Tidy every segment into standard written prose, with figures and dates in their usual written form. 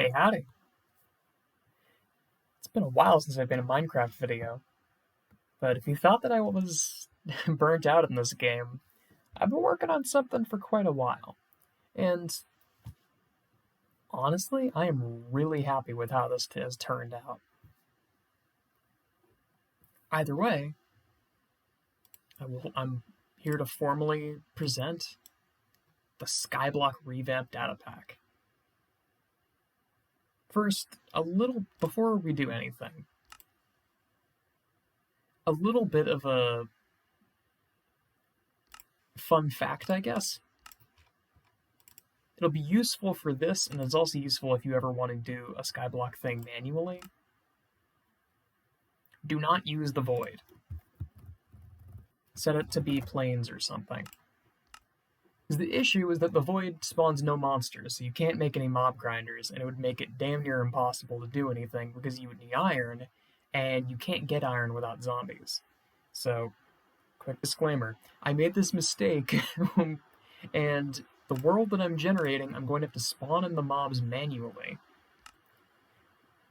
Hey, howdy. It's been a while since I've made a Minecraft video, but if you thought that I was burnt out in this game, I've been working on something for quite a while. And honestly, I am really happy with how this has turned out. Either way, I'm here to formally present the SkyBlock Revamped Datapack. First, before we do anything, a little bit of a fun fact, I guess. It'll be useful for this, and it's also useful if you ever want to do a SkyBlock thing manually. Do not use the void. Set it to be plains or something. Because the issue is that the void spawns no monsters, so you can't make any mob grinders, and it would make it damn near impossible to do anything because you would need iron, and you can't get iron without zombies. So, quick disclaimer, I made this mistake, and the world that I'm generating, I'm going to have to spawn in the mobs manually.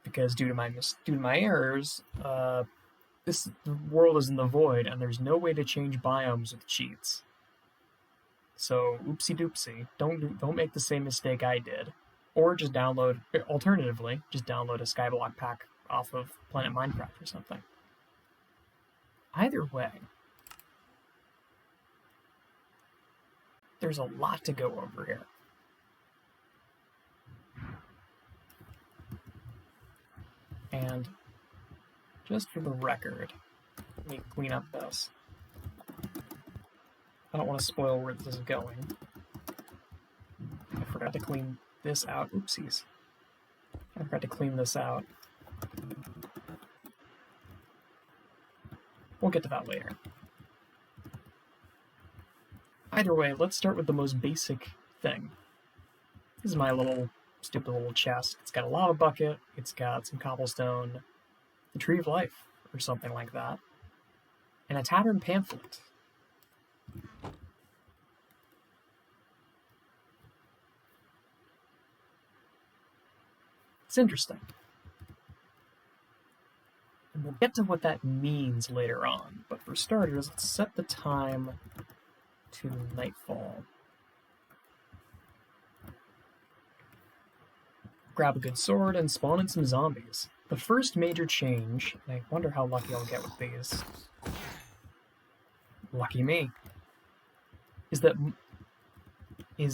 Because due to my errors, this world is in the void, and there's no way to change biomes with cheats. So, oopsie doopsie, don't make the same mistake I did. Or just alternatively, just download a SkyBlock pack off of Planet Minecraft or something. Either way, there's a lot to go over here. And just for the record, let me clean up this. I don't want to spoil where this is going. I forgot to clean this out. Oopsies. I forgot to clean this out. We'll get to that later. Either way, let's start with the most basic thing. This is my stupid little chest. It's got a lava bucket, it's got some cobblestone, the Tree of Life, or something like that, and a tattered pamphlet. It's interesting. And we'll get to what that means later on, but for starters, let's set the time to nightfall. Grab a good sword and spawn in some zombies. The first major change, and I wonder how lucky I'll get with these. Lucky me. Is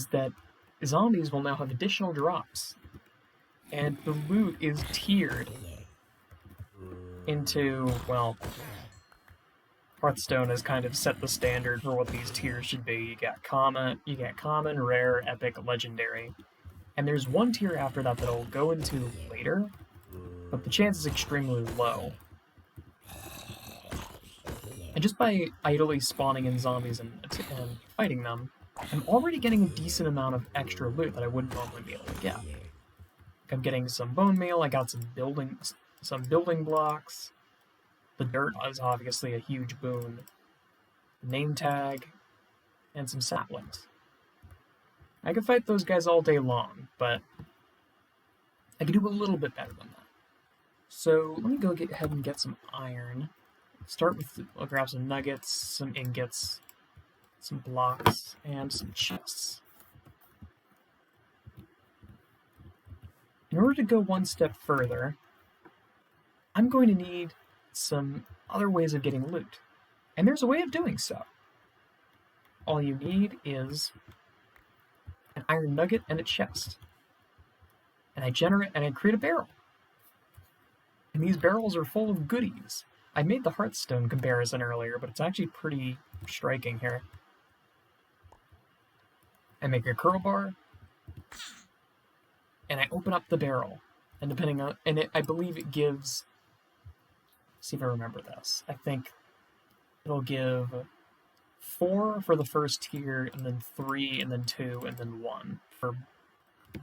that zombies will now have additional drops. And the loot is tiered into, well, Hearthstone has kind of set the standard for what these tiers should be. You get common, rare, epic, legendary. And there's one tier after that that I'll go into later, but the chance is extremely low. And just by idly spawning in zombies and fighting them, I'm already getting a decent amount of extra loot that I wouldn't normally be able to get. I'm getting some bone meal, I got some building blocks. The dirt is obviously a huge boon. The name tag, and some saplings. I could fight those guys all day long, but I could do a little bit better than that. So let me go ahead and get some iron. I'll grab some nuggets, some ingots, some blocks, and some chests. In order to go one step further, I'm going to need some other ways of getting loot. And there's a way of doing so. All you need is an iron nugget and a chest. And I create a barrel. And these barrels are full of goodies. I made the Hearthstone comparison earlier, but it's actually pretty striking here. I make a crowbar, and I open up the barrel. And I believe it gives, see if I remember this. I think it'll give 4 for the first tier, and then 3, and then 2, and then 1. For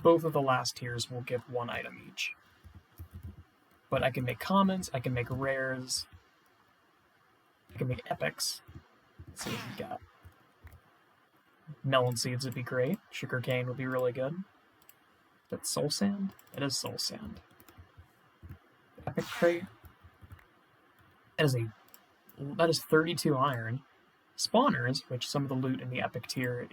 both of the last tiers, we'll give 1 item each. But I can make commons, I can make rares, I can make epics. Let's see what we got. Melon seeds would be great. Sugarcane would be really good. That's soul sand? It is soul sand. Epic crate. That is 32 iron. Spawners, which some of the loot in the epic tier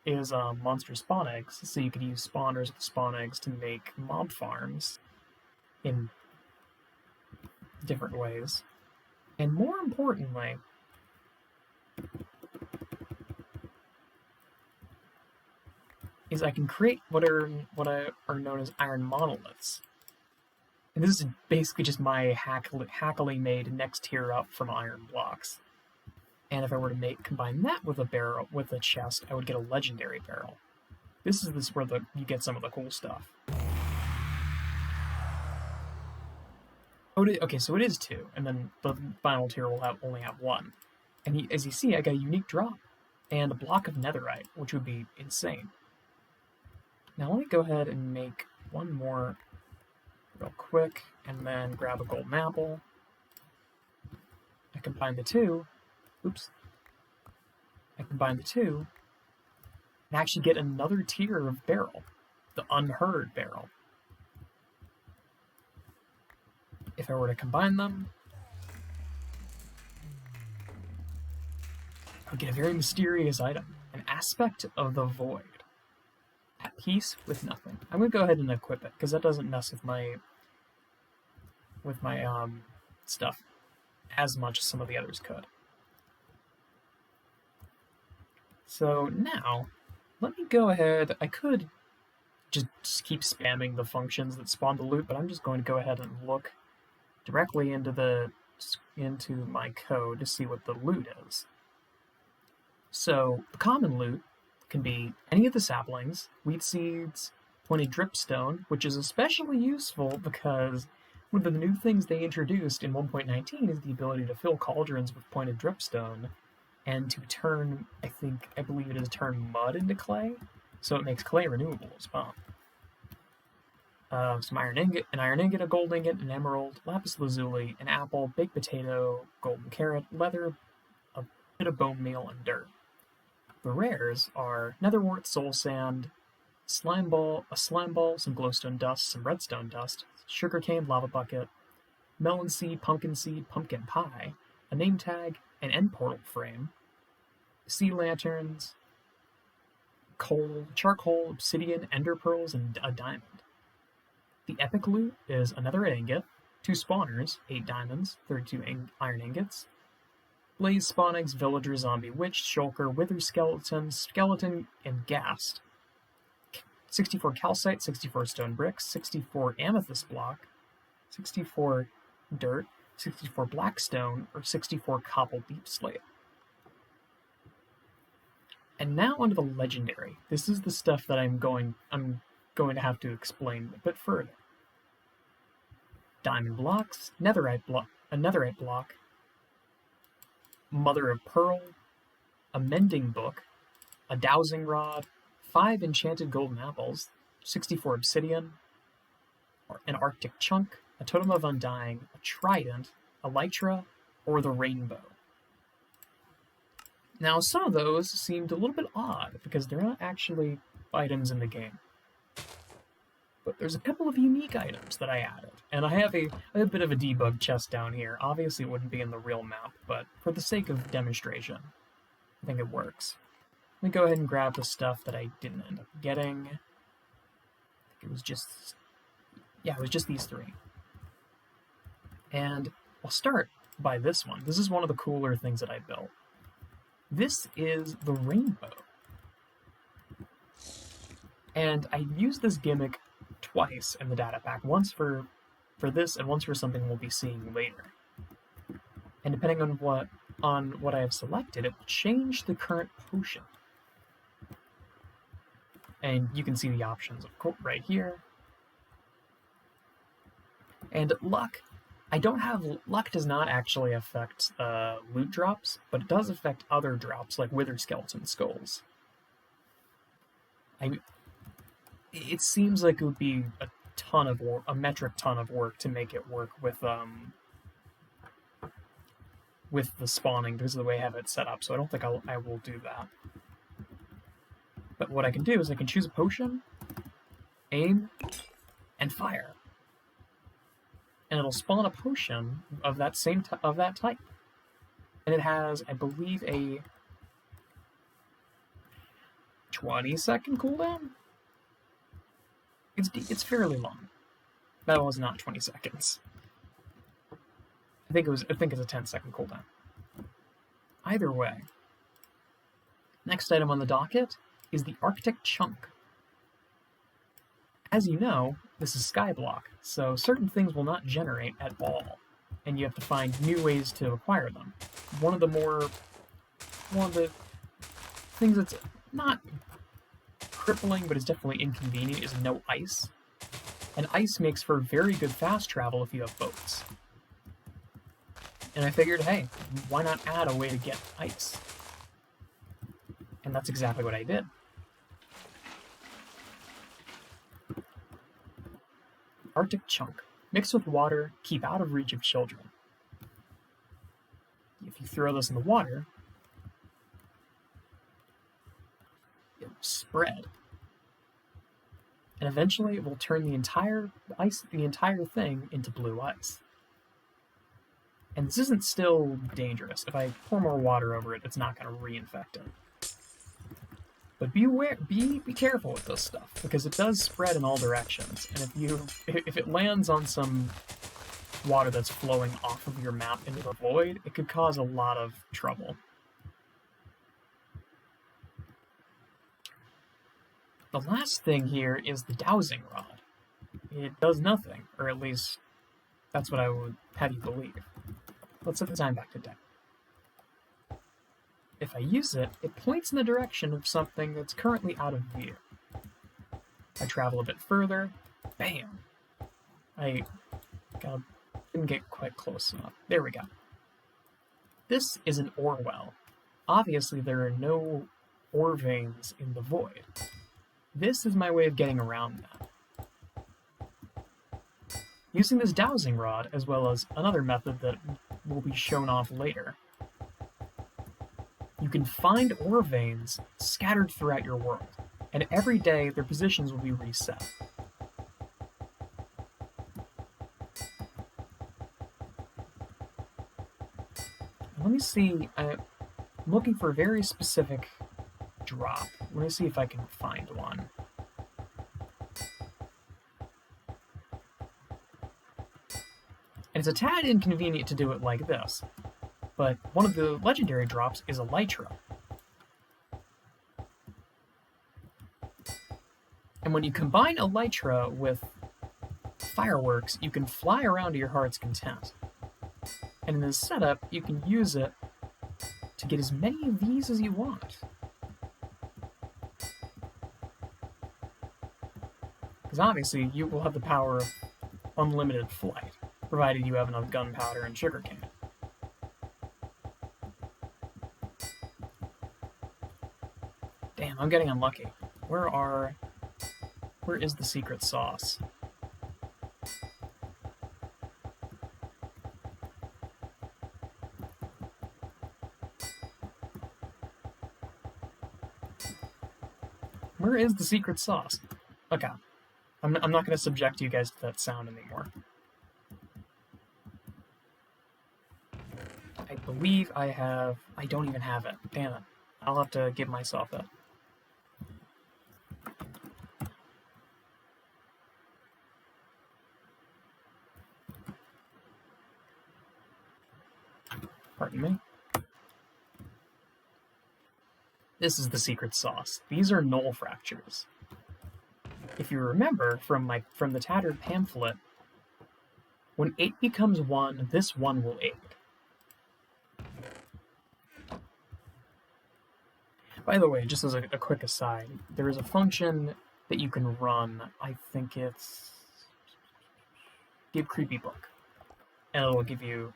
is monster spawn eggs, so you could use spawners with spawn eggs to make mob farms in different ways. And more importantly, is I can create what are known as iron monoliths. And this is basically just my hackily made next tier up from iron blocks. And if I were to combine that with a chest, I would get a legendary barrel. This is where you get some of the cool stuff. Okay, so it is 2, and then the final tier will only have 1. And as you see, I got a unique drop and a block of netherite, which would be insane. Now let me go ahead and make one more real quick, and then grab a golden apple. I combine the two. Oops. I combine the two and actually get another tier of barrel, the unheard barrel. If I were to combine them, I would get a very mysterious item, an aspect of the void. At peace with nothing. I'm going to go ahead and equip it, because that doesn't mess with my stuff as much as some of the others could. So now, let me go ahead. I could just keep spamming the functions that spawn the loot, but I'm just going to go ahead and look directly into my code to see what the loot is. So the common loot can be any of the saplings, wheat seeds, pointed dripstone, which is especially useful because one of the new things they introduced in 1.19 is the ability to fill cauldrons with pointed dripstone and to turn, I believe it is turn mud into clay, so it makes clay renewable as well. Some iron ingot, a gold ingot, an emerald, lapis lazuli, an apple, baked potato, golden carrot, leather, a bit of bone meal, and dirt. The rares are netherwort, soul sand, a slime ball, some glowstone dust, some redstone dust, sugarcane, lava bucket, melon seed, pumpkin pie, a name tag, an end portal frame, sea lanterns, coal, charcoal, obsidian, ender pearls, and a diamond. The epic loot is another ingot, 2 spawners, 8 diamonds, 32 iron ingots, blaze spawn eggs, villager, zombie, witch, shulker, wither skeleton, and ghast. 64 calcite, 64 stone bricks, 64 amethyst block, 64 dirt, 64 blackstone, or 64 cobble deep slate. And now onto the legendary. This is the stuff that I'm going to have to explain a bit further. Diamond blocks, a netherite block, mother of pearl, a mending book, a dowsing rod, 5 enchanted golden apples, 64 obsidian, an arctic chunk, a totem of undying, a trident, a lytra, or the rainbow. Now, some of those seemed a little bit odd because they're not actually items in the game. But there's a couple of unique items that I added, and I have a bit of a debug chest down here. Obviously, it wouldn't be in the real map, but for the sake of demonstration, I think it works. Let me go ahead and grab the stuff that I didn't end up getting. I think it was just these 3. And I'll start by this one. This is one of the cooler things that I built. This is the rainbow. And I used this gimmick twice in the data pack, once for this and once for something we'll be seeing later. And depending on what I have selected, it will change the current potion. And you can see the options right here. And luck, luck does not actually affect loot drops, but it does affect other drops like wither skeleton skulls. It seems like it would be a metric ton of work to make it work with the spawning because of the way I have it set up, so I don't think I will do that. But what I can do is I can choose a potion, aim, and fire. And it'll spawn a potion of that of that type. And it has, I believe, a 20-second cooldown. It's fairly long. That was not 20 seconds. I think it's a 10-second cooldown. Either way, next item on the docket is the Arctic Chunk. As you know, this is SkyBlock, so certain things will not generate at all, and you have to find new ways to acquire them. One of the things that's not crippling, but is definitely inconvenient, is no ice. And ice makes for very good fast travel if you have boats. And I figured, hey, why not add a way to get ice? And that's exactly what I did. Arctic Chunk. Mix with water, keep out of reach of children. If you throw this in the water, it'll spread. And eventually it will turn the entire thing into blue ice. And this isn't still dangerous. If I pour more water over it, it's not going to reinfect it. But be careful with this stuff, because it does spread in all directions. And if it lands on some water that's flowing off of your map into the void, it could cause a lot of trouble. The last thing here is the Dowsing Rod. It does nothing, or at least that's what I would have you believe. Let's set the time back to 10. If I use it, it points in the direction of something that's currently out of view. I travel a bit further, bam! I didn't get quite close enough. There we go. This is an ore well. Obviously, there are no ore veins in the void. This is my way of getting around that. Using this Dowsing Rod, as well as another method that will be shown off later, you can find ore veins scattered throughout your world, and every day their positions will be reset. Let me see, I'm looking for a very specific drop. Let me see if I can find one. And it's a tad inconvenient to do it like this, but one of the legendary drops is Elytra. And when you combine Elytra with fireworks, you can fly around to your heart's content. And in this setup, you can use it to get as many of these as you want. Because obviously, you will have the power of unlimited flight, provided you have enough gunpowder and sugarcane. Damn, I'm getting unlucky. Where is the secret sauce? Where is the secret sauce? Okay. I'm not going to subject you guys to that sound anymore. I believe I don't even have it. Damn it. I'll have to give myself it. Pardon me. This is the secret sauce. These are Null Fractures. If you remember from the tattered pamphlet, when 8 becomes 1, this 1 will 8. By the way, just as a quick aside, there is a function that you can run, I think it's give creepy book, and it'll give you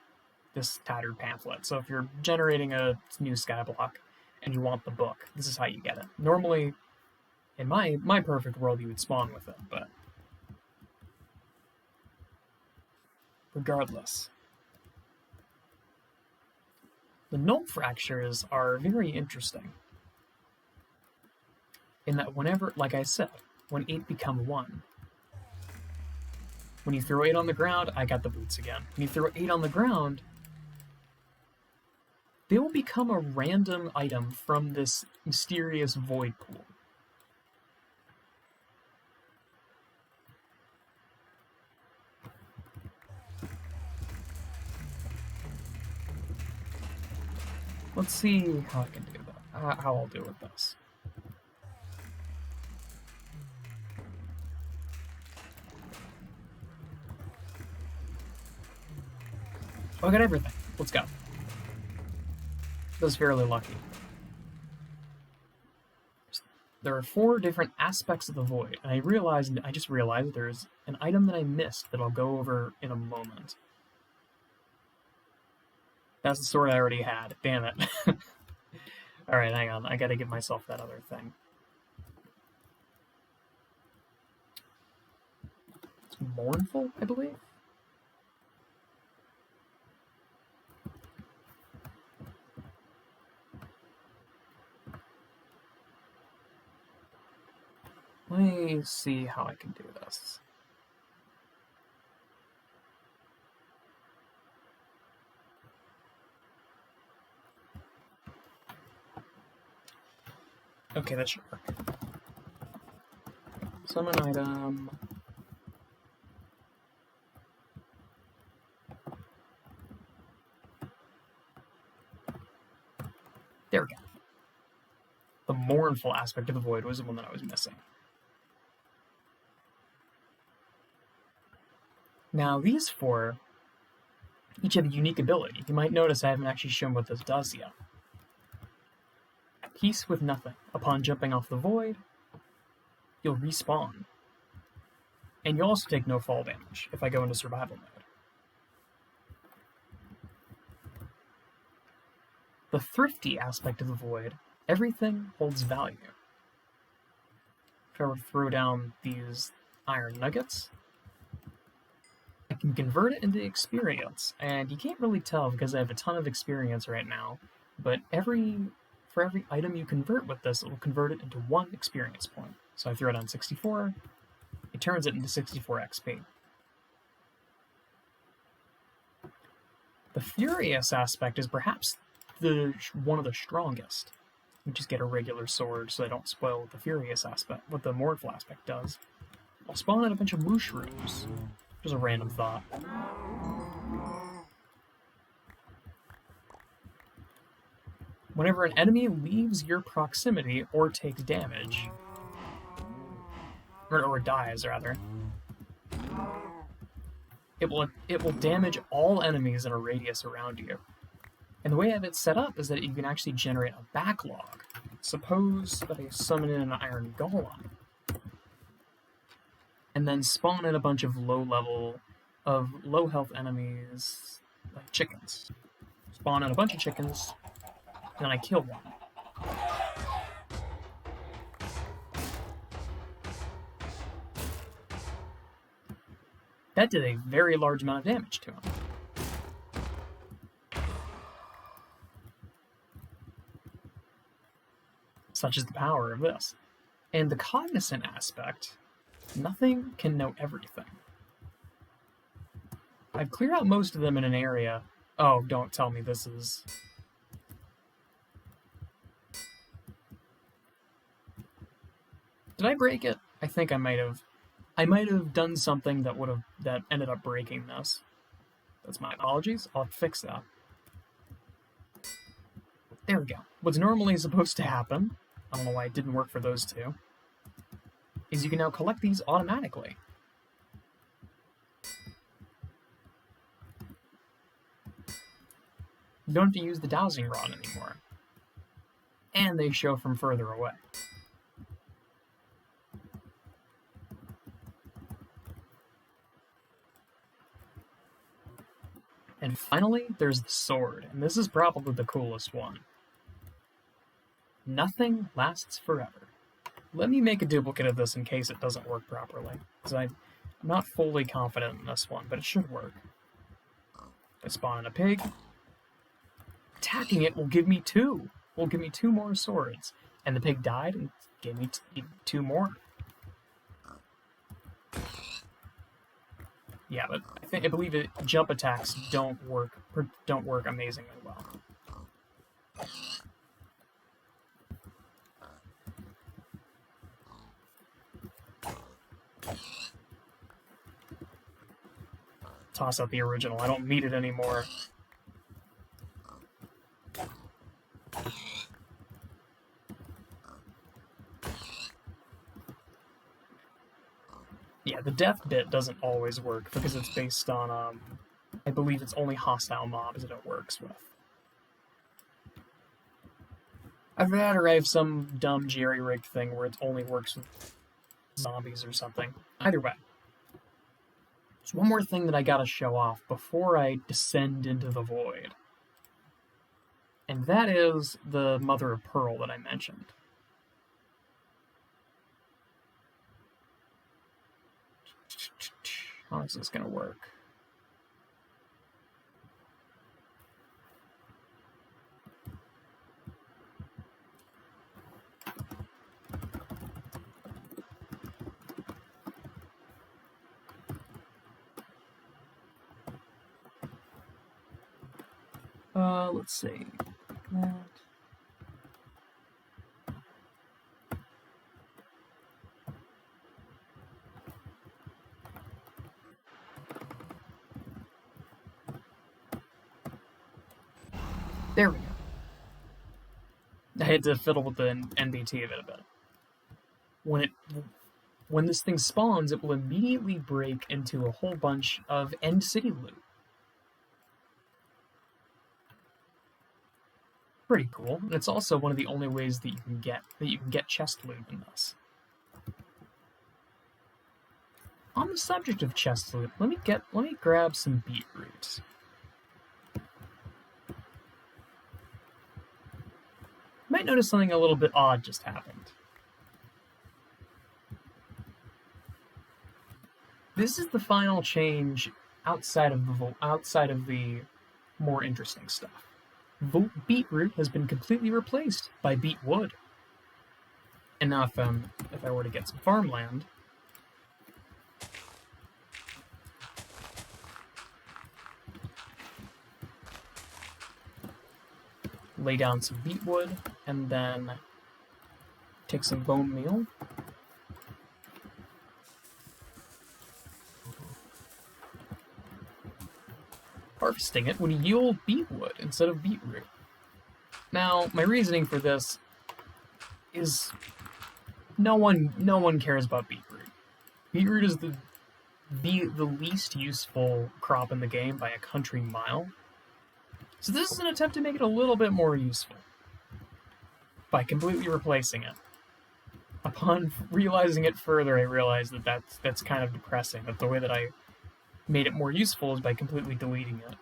this tattered pamphlet. So if you're generating a new SkyBlock and you want the book, this is how you get it. Normally, in my perfect world, you would spawn with it, but regardless. The Null Fractures are very interesting in that whenever, like I said, when 8 become 1. When you throw 8 on the ground, I got the boots again. When you throw 8 on the ground, they will become a random item from this mysterious void pool. Let's see how I can do that. How I'll do with this. Oh, I got everything. Let's go. That was fairly lucky. There are 4 different aspects of the void, and I just realized there's an item that I missed that I'll go over in a moment. That's the sword I already had. Damn it. Alright, hang on. I gotta give myself that other thing. It's Mournful, I believe? Let me see how I can do this. Okay, that should work. Summon item. There we go. The Mournful aspect of the void was the one that I was missing. Now, these 4 each have a unique ability. You might notice I haven't actually shown what this does yet. Peace with nothing. Upon jumping off the void, you'll respawn. And you'll also take no fall damage if I go into survival mode. The thrifty aspect of the void, everything holds value. If I were to throw down these iron nuggets, I can convert it into experience, and you can't really tell because I have a ton of experience right now, but for every item you convert with this, it will convert it into 1 experience point. So I throw down 64, it turns it into 64 XP. The Furious aspect is perhaps one of the strongest. You just get a regular sword so I don't spoil what the Furious aspect, what the Mournful aspect does. I'll spawn out a bunch of mushrooms. Just a random thought. Whenever an enemy leaves your proximity or takes damage, or dies rather, it will damage all enemies in a radius around you. And the way I have it set up is that you can actually generate a backlog. Suppose that I summon in an iron golem, and then spawn in a bunch of low health enemies, like chickens. Spawn in a bunch of chickens, and then I kill one. That did a very large amount of damage to him. Such is the power of this. And the cognizant aspect, nothing can know everything. I've cleared out most of them in an area. Oh, don't tell me this is... Did I break it? I think I might have. I might have done something that ended up breaking this. That's my apologies. I'll fix that. There we go. What's normally supposed to happen, I don't know why it didn't work for those 2, is you can now collect these automatically. You don't have to use the Dowsing Rod anymore. And they show from further away. And finally, there's the sword, and this is probably the coolest one. Nothing lasts forever. Let me make a duplicate of this in case it doesn't work properly, because I'm not fully confident in this one, but it should work. I spawn in a pig. Attacking it will give me 2. Will give me 2 more swords. And the pig died and gave me 2 more. Yeah, but I believe jump attacks don't work amazingly well. Toss out the original. I don't need it anymore. Yeah, the death bit doesn't always work because it's based on, I believe it's only hostile mobs that it works with. Either that or I have some dumb jerry-rigged thing where it only works with zombies or something. Either way. There's one more thing that I gotta show off before I descend into the void. And that is the Mother of Pearl that I mentioned. How is this gonna work? Let's see. That. There we go. I had to fiddle with the NBT of it a bit. When this thing spawns, it will immediately break into a whole bunch of end city loot. Pretty cool. And it's also one of the only ways that you can get chest loot in this. On the subject of chest loot, let me grab some beetroot. You might notice something a little bit odd just happened. This is the final change outside of the more interesting stuff. Beetroot has been completely replaced by beetwood. And now if I were to get some farmland, lay down some beetwood, and then take some bone meal. Harvesting it would yield beetwood instead of beetroot. Now, my reasoning for this is no one cares about beetroot. Beetroot is the least useful crop in the game by a country mile. So this is an attempt to make it a little bit more useful by completely replacing it. Upon realizing it further, I realized that that's kind of depressing, that the way that I made it more useful is by completely deleting it.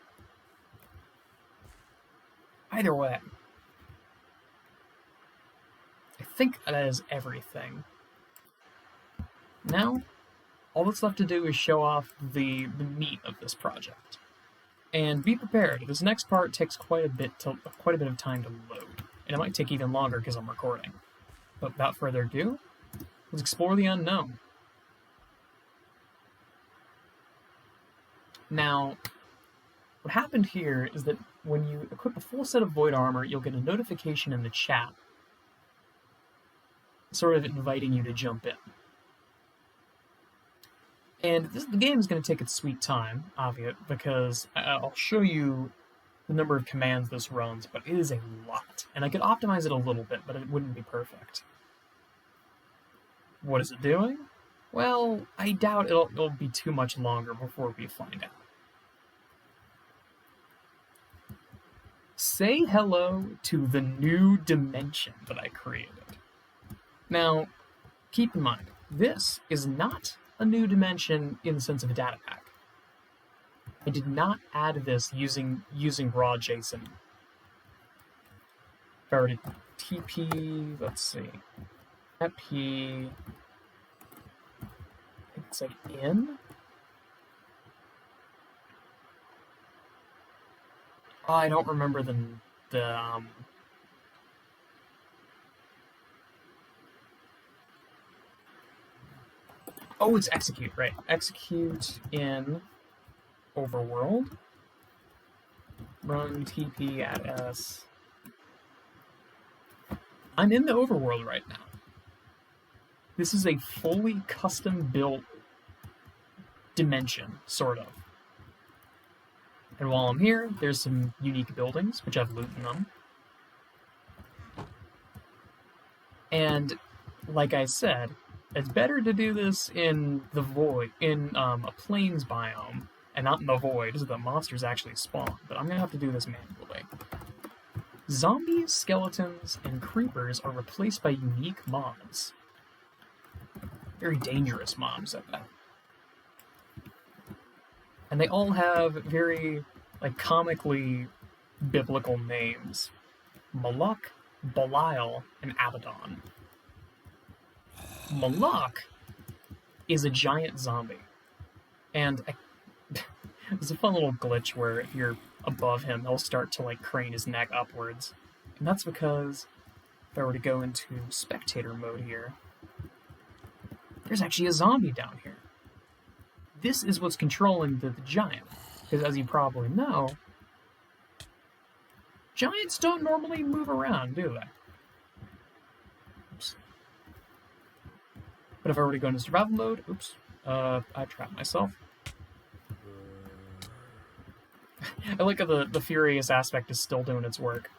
Either way, I think that is everything. Now, all that's left to do is show off the meat of this project. And be prepared, this next part takes quite a bit of time to load, and it might take even longer because I'm recording. But without further ado, let's explore the unknown. Now, what happened here is that when you equip a full set of Void Armor, you'll get a notification in the chat, sort of inviting you to jump in. And the game is going to take its sweet time, obviously, because I'll show you the number of commands this runs, but it is a lot. And I could optimize it a little bit, but it wouldn't be perfect. What is it doing? Well, I doubt it'll be too much longer before we find out. Say hello to the new dimension that I created. Now, keep in mind, this is not a new dimension in the sense of a data pack. I did not add this using raw JSON. If I were to TP, let's see, p, it's like in. Oh, I don't remember the oh, it's execute, right? Execute in overworld. Run TP at S. I'm in the overworld right now. This is a fully custom-built dimension, sort of. And while I'm here, there's some unique buildings, which have loot in them. And, like I said, it's better to do this in the void, in a plains biome, and not in the void, so the monsters actually spawn. But I'm gonna have to do this manually. Zombies, skeletons, and creepers are replaced by unique mobs. Very dangerous mobs, I bet. And they all have very, like, comically biblical names. Malak, Belial, and Abaddon. Malak is a giant zombie. And there's a fun little glitch where if you're above him, he'll start to, like, crane his neck upwards. And that's because if I were to go into spectator mode here, there's actually a zombie down here. This is what's controlling the giant. Because as you probably know, giants don't normally move around, do they? Oops. But if I were to go into survival mode, oops, I trapped myself. I like how the furious aspect is still doing its work.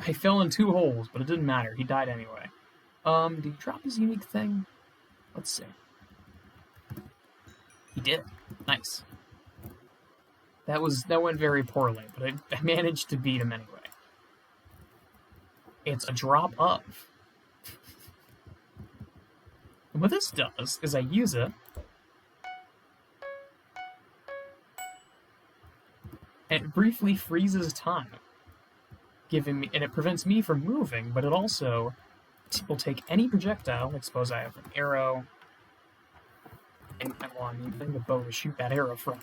I fell in 2 holes, but it didn't matter. He died anyway. Did he drop his unique thing? Let's see. He did. Nice. That went very poorly, but I managed to beat him anyway. It's a drop of. And what this does is I use it, and it briefly freezes time, giving me, and it prevents me from moving, but it also will take any projectile, like suppose I have an arrow, and I'm using the bow to shoot that arrow from.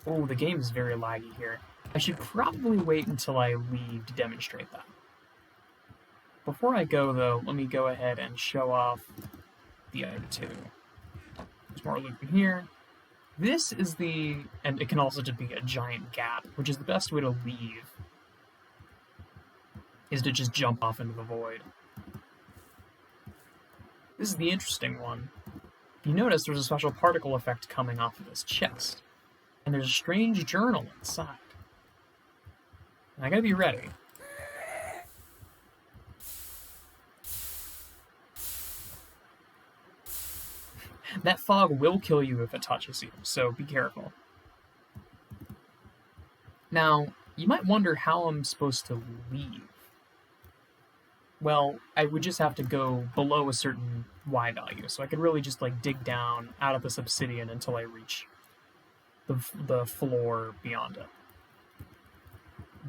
Oh, the game is very laggy here. I should probably wait until I leave to demonstrate that. Before I go, though, let me go ahead and show off the other two. There's more loot in here. This is the... and it can also just be a giant gap, which is the best way to leave, is to just jump off into the void. This is the interesting one. If you notice, there's a special particle effect coming off of this chest. And there's a strange journal inside. And I gotta be ready. That fog will kill you if it touches you, so be careful. Now, you might wonder how I'm supposed to leave. Well, I would just have to go below a certain Y value, so I could really just like dig down out of this obsidian until I reach the floor beyond it.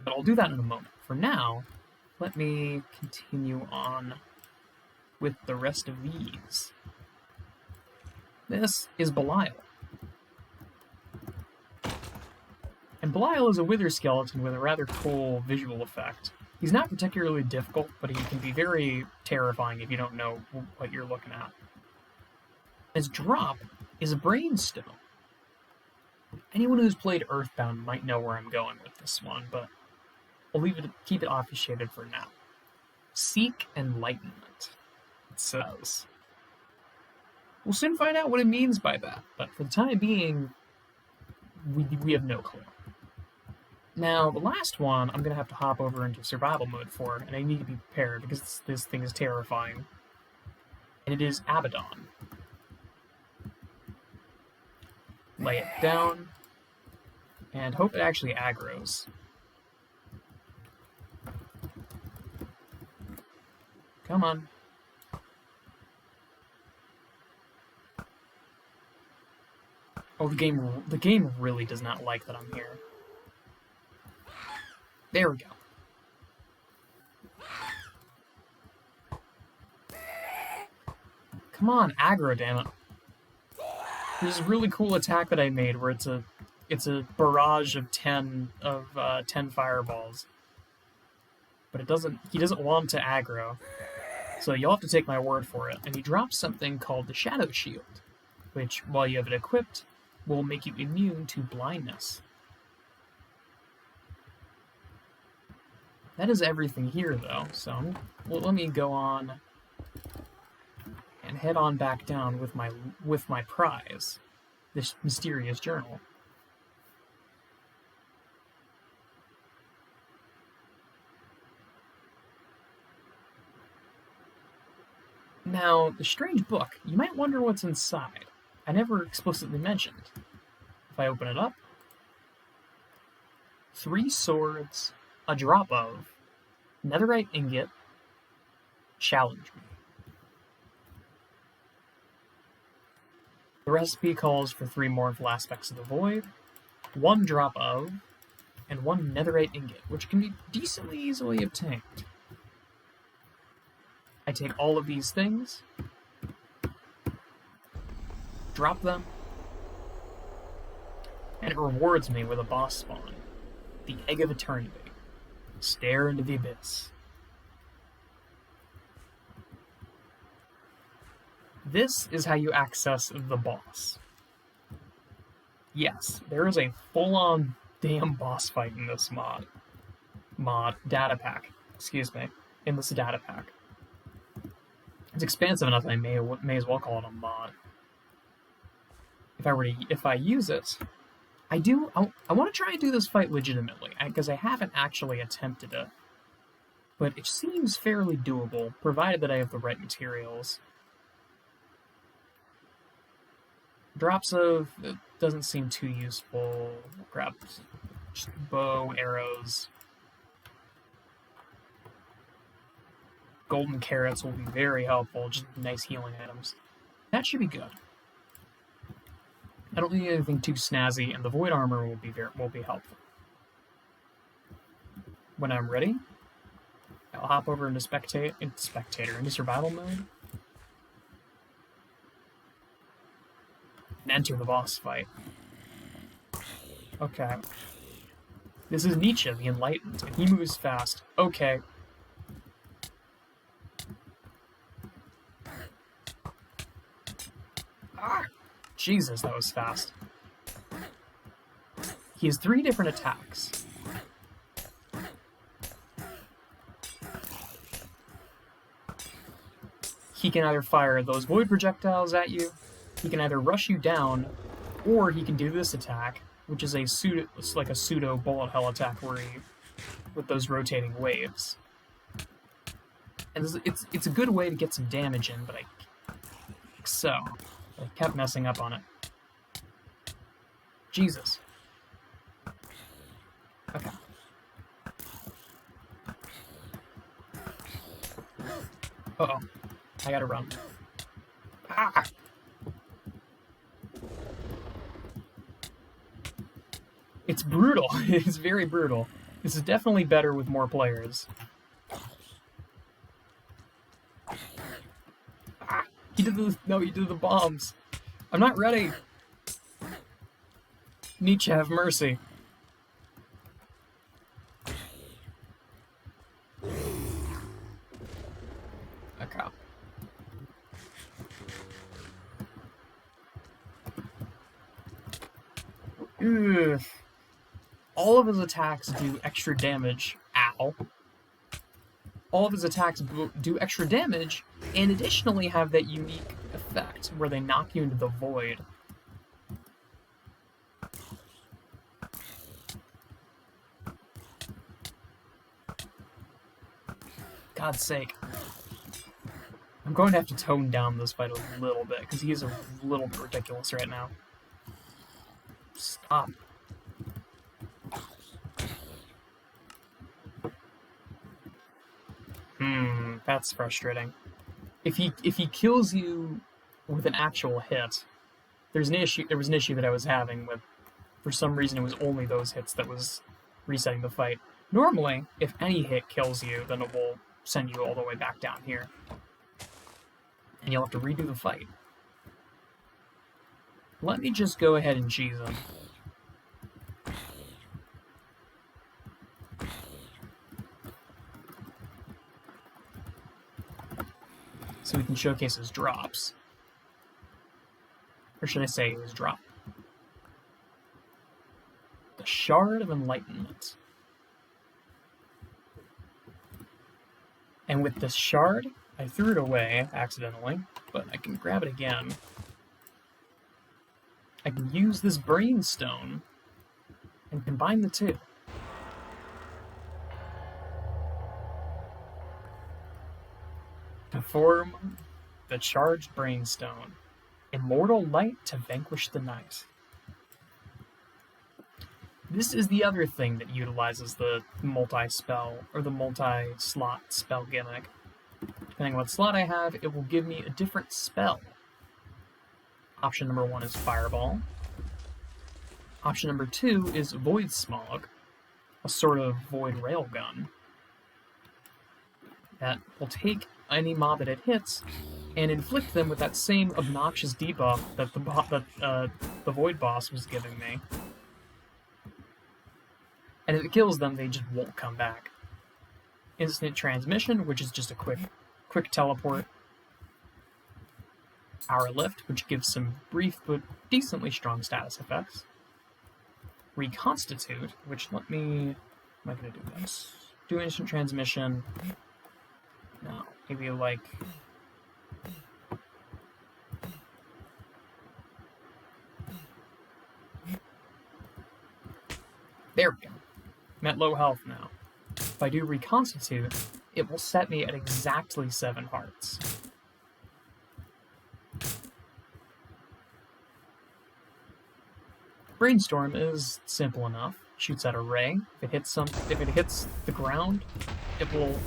But I'll do that in a moment. For now, let me continue on with the rest of these. This is Belial. And Belial is a wither skeleton with a rather cool visual effect. He's not particularly difficult, but he can be very terrifying if you don't know what you're looking at. His drop is a brainstone. Anyone who's played Earthbound might know where I'm going with this one, but I'll keep it obfuscated for now. Seek enlightenment, it says. We'll soon find out what it means by that, but for the time being, we have no clue. Now, the last one, I'm going to have to hop over into survival mode for, and I need to be prepared because this thing is terrifying. And it is Abaddon. Lay it down, and hope it actually aggroes. Come on. Oh, the game really does not like that I'm here. There we go. Come on, aggro, damn it. There's a really cool attack that I made where it's a barrage of 10 fireballs. but he doesn't want to aggro. So you'll have to take my word for it. And he drops something called the Shadow Shield, which, while you have it equipped, will make you immune to blindness. That is everything here, though, so let me go on and head on back down with my prize, this mysterious journal. Now, the strange book, you might wonder what's inside. I never explicitly mentioned. If I open it up, 3 swords, a drop of netherite ingot, challenge me. The recipe calls for 3 mournful aspects of the void, 1 drop of, and 1 netherite ingot, which can be decently easily obtained. I take all of these things, drop them, and it rewards me with a boss spawn, the Egg of Eternity. Stare into the abyss. This is how you access the boss. Yes, there is a full-on damn boss fight in this datapack, in this datapack. It's expansive enough that I may as well call it a mod. If I use it, I want to try and do this fight legitimately, because I haven't actually attempted it. But it seems fairly doable, provided that I have the right materials. Drops of, it doesn't seem too useful. Grab just bow, arrows. Golden carrots will be very helpful, just nice healing items. That should be good. I don't need anything too snazzy, and the void armor will be helpful. When I'm ready, I'll hop over into into survival mode, and enter the boss fight. Okay. This is Nietzsche, the Enlightened, and he moves fast. Okay. Ah! Jesus, that was fast. He has 3 different attacks. He can either fire those void projectiles at you, he can either rush you down, or he can do this attack, which is it's like a pseudo bullet hell attack with those rotating waves. And it's a good way to get some damage in, but I kept messing up on it. Jesus. Okay. Uh-oh. I gotta run. Ah! It's brutal. It's very brutal. This is definitely better with more players. He did the bombs. I'm not ready. Nietzsche, have mercy. Okay. Ugh. All of his attacks do extra damage. Ow. All of his attacks do extra damage, and additionally have that unique effect where they knock you into the void. God's sake. I'm going to have to tone down this fight a little bit, because he is a little bit ridiculous right now. Stop. That's frustrating. If he kills you with an actual hit, there was an issue that I was having with, for some reason it was only those hits that was resetting the fight. Normally, if any hit kills you, then it will send you all the way back down here. And you'll have to redo the fight. Let me just go ahead and cheese him. so we can showcase his drops. Or should I say his drop? The Shard of Enlightenment. And with this shard, I threw it away accidentally, but I can grab it again. I can use this Brainstone and combine the two. To form the Charged Brainstone. Immortal light to vanquish the night. This is the other thing that utilizes the multi-spell, or the multi-slot spell gimmick. Depending on what slot I have, it will give me a different spell. Option number 1 is Fireball. Option number 2 is Void Smog, a sort of void railgun that will take any mob that it hits and inflict them with that same obnoxious debuff that the Void Boss was giving me. And if it kills them, they just won't come back. Instant Transmission, which is just a quick teleport. Hour Lift, which gives some brief but decently strong status effects. Reconstitute, which let me... Am I going to do this? Do Instant Transmission. No, maybe like... There we go. I'm at low health now. If I do Reconstitute, it will set me at exactly 7 hearts. Brainstorm is simple enough. Shoots out a ray. If it hits the ground, it will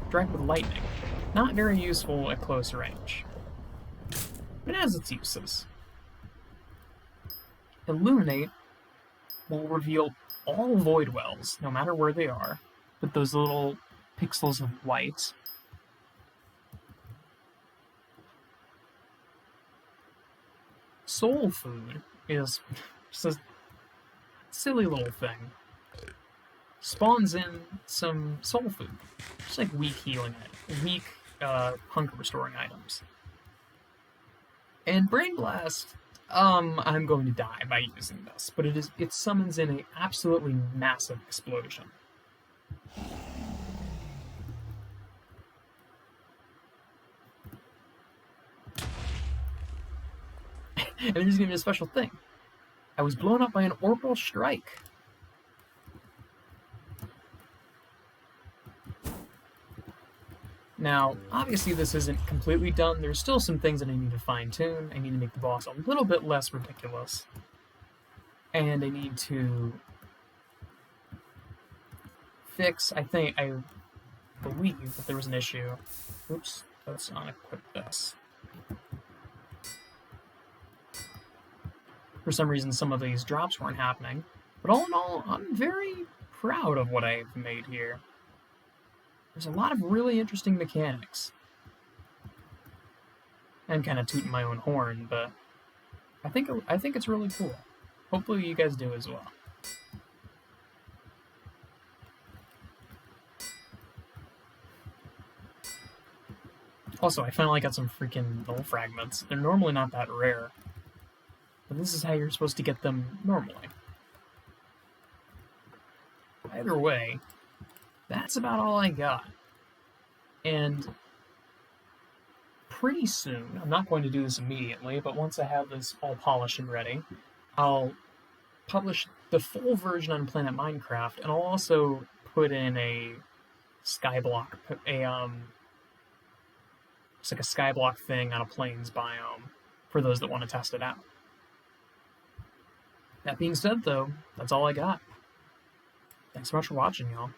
strike with lightning. Not very useful at close range, but it has its uses. Illuminate will reveal all void wells, no matter where they are, with those little pixels of white. Soul Food is just a silly little thing. Spawns in some soul food, just like weak healing, weak hunger restoring items. And Brain Blast, I'm going to die by using this, but it summons in an absolutely massive explosion. And there's even a special thing. I was blown up by an orbital strike. Now, obviously this isn't completely done. There's still some things that I need to fine-tune. I need to make the boss a little bit less ridiculous. And I need to fix, I believe that there was an issue. Oops, let's unequip this. For some reason, some of these drops weren't happening. But all in all, I'm very proud of what I've made here. There's a lot of really interesting mechanics. I'm kind of tooting my own horn, but I think it's really cool. Hopefully you guys do as well. Also, I finally got some freaking null fragments. They're normally not that rare, but this is how you're supposed to get them normally. Either way, that's about all I got. And pretty soon, I'm not going to do this immediately, but once I have this all polished and ready, I'll publish the full version on Planet Minecraft, and I'll also put in a SkyBlock, it's like a SkyBlock thing on a plains biome for those that want to test it out. That being said, though, that's all I got. Thanks so much for watching, y'all.